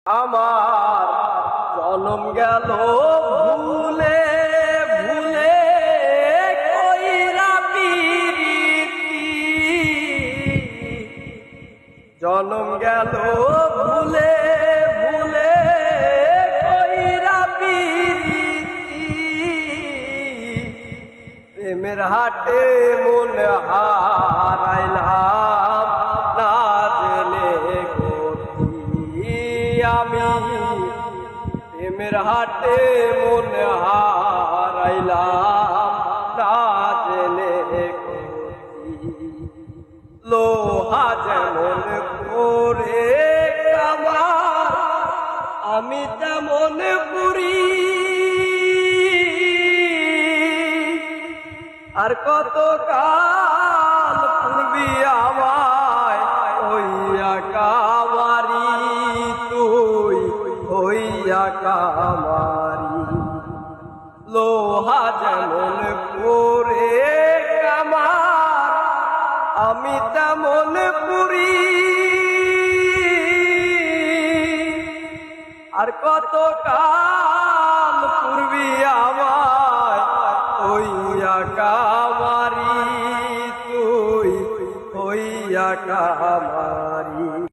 আমার জনম গেল ভুলে ভুলে কইরা পিরিতি, জনম গেল ভুলে ভুলে কইরা পিরিতি, প্রেমের হাটে মন হারাইলাম না জেনে আমি, প্রেমের হাটে মন হারাইলাম না জেনে লোহা যেমন করে আমার আমি তেমন পুরি, আর কত কাল পূর্বী আমায় হইয়া কামারি, তুই হইয়া কামারি, লোহা যেমন করে কামার আমি তেমন পুরি, আর কত কাল পূর্বী আমায় হইয়া কামারি, তুই হইয়া কামারি।